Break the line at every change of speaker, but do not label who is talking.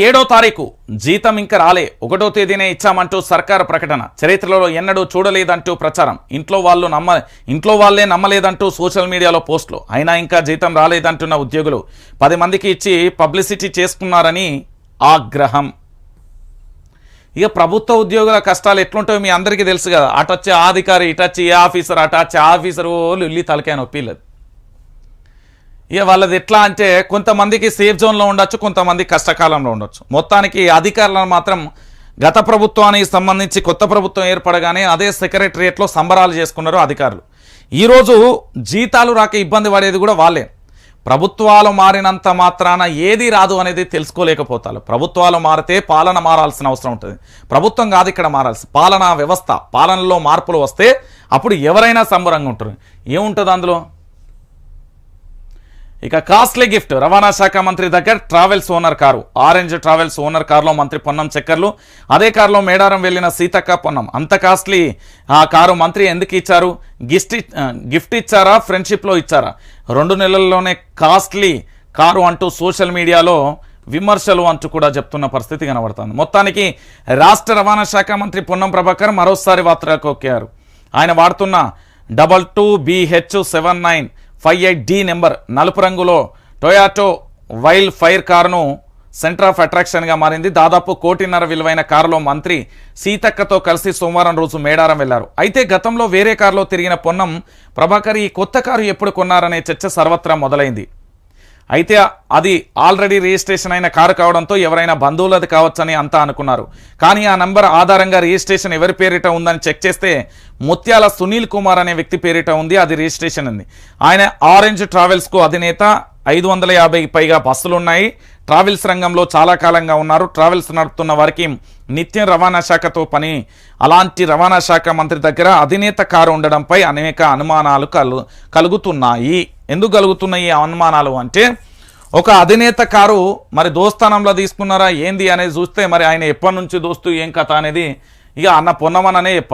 7వ తారీఖు జీతం ఇంకా రాలే 1వ తేదీనే ఇచ్చామంటూ సర్కారు ప్రకటన. చరిత్రలో ఎన్నడూ చూడలేదంటూ ప్రచారం. ఇంట్లో వాళ్ళే నమ్మలేదంటూ సోషల్ మీడియాలో పోస్టులు. అయినా ఇంకా జీతం రాలేదంటున్న ఉద్యోగులు 10 మందికి ఇచ్చి పబ్లిసిటీ చేసుకున్నారని ఆగ్రహం. ఇక ప్రభుత్వ ఉద్యోగుల కష్టాలు ఎట్లుంటాయో మీ అందరికీ తెలుసు కదా. అటొచ్చే అధికారి, ఇటొచ్చి ఏ ఆఫీసర్, అటొచ్చే ఆఫీసర్ ఇల్లి తలకాయ నొప్పిలేదు. ఇక వాళ్ళది ఎట్లా అంటే కొంతమందికి సేఫ్ జోన్లో ఉండొచ్చు, కొంతమంది కష్టకాలంలో ఉండొచ్చు. మొత్తానికి అధికారులను మాత్రం గత ప్రభుత్వానికి సంబంధించి కొత్త ప్రభుత్వం ఏర్పడగానే అదే సెక్రటరియట్లో సంబరాలు చేసుకున్నారు అధికారులు. ఈరోజు జీతాలు రాక ఇబ్బంది పడేది కూడా వాళ్ళే. ప్రభుత్వాలు మారినంత మాత్రాన ఏది రాదు అనేది తెలుసుకోలేకపోతారు. ప్రభుత్వాలు మారితే పాలన మారాల్సిన అవసరం ఉంటుంది. ప్రభుత్వం కాదు ఇక్కడ మారాల్సి, పాలనా వ్యవస్థ. పాలనలో మార్పులు వస్తే అప్పుడు ఎవరైనా సంబరంగా ఉంటారు. ఏముంటుంది అందులో? ఇక కాస్ట్లీ గిఫ్ట్. రవాణా శాఖ మంత్రి దగ్గర travels owner car. Orange travels owner కారులో మంత్రి పొన్నం చక్కర్లు. అదే కారులో మేడారం వెళ్లిన సీతక్క పొన్నం. అంత కాస్ట్లీ ఆ కారు మంత్రి ఎందుకు ఇచ్చారు? గిఫ్ట్ ఇచ్చారా, ఫ్రెండ్షిప్లో ఇచ్చారా? 2 నెలల్లోనే కాస్ట్లీ కారు అంటూ సోషల్ మీడియాలో విమర్శలు అంటూ కూడా చెప్తున్న పరిస్థితి కనబడుతుంది. మొత్తానికి రాష్ట్ర రవాణా శాఖ మంత్రి పొన్నం ప్రభాకర్ మరోసారి వార్తలకొక్కారు. ఆయన వాడుతున్న 22BH7958D నెంబర్ నలుపు రంగులో టొయాటో వైల్డ్ ఫైర్ కారును సెంటర్ ఆఫ్ అట్రాక్షన్గా మారింది. దాదాపు 1.5 కోటి విలువైన కారులో మంత్రి సీతక్కతో కలిసి సోమవారం రోజు మేడారం వెళ్లారు. అయితే గతంలో వేరే కారులో తిరిగిన పొన్నం ప్రభాకర్ ఈ కొత్త కారు ఎప్పుడు కొన్నారనే చర్చ సర్వత్రా మొదలైంది. అయితే అది ఆల్రెడీ రిజిస్ట్రేషన్ అయిన కారు కావడంతో ఎవరైనా బంధువులది కావచ్చని అంతా అనుకున్నారు. కానీ ఆ నంబర్ ఆధారంగా రిజిస్ట్రేషన్ ఎవరి పేరిట ఉందని చెక్ చేస్తే ముత్యాల సునీల్ కుమార్ అనే వ్యక్తి పేరిట ఉంది. అది రిజిస్ట్రేషన్ ఉంది. ఆయన ఆరెంజ్ ట్రావెల్స్కు అధినేత. 550కి పైగా బస్సులున్నాయి. ట్రావెల్స్ రంగంలో చాలా కాలంగా ఉన్నారు. ట్రావెల్స్ నడుపుతున్న వారికి నిత్యం రవాణా శాఖతో పని. అలాంటి రవాణా శాఖ మంత్రి దగ్గర అధినేత కారు ఉండడంపై అనేక అనుమానాలు కలుగుతున్నాయి. ఎందుకు కలుగుతున్నాయి ఈ అనుమానాలు అంటే, ఒక అధినేత కారు మరి దోస్తానంలో తీసుకున్నారా ఏంది అనేది చూస్తే మరి ఆయన ఎప్పటి నుంచి దోస్తు ఏం కథ అనేది ఇక అన్న పొన్నమననే చెప్పాలి.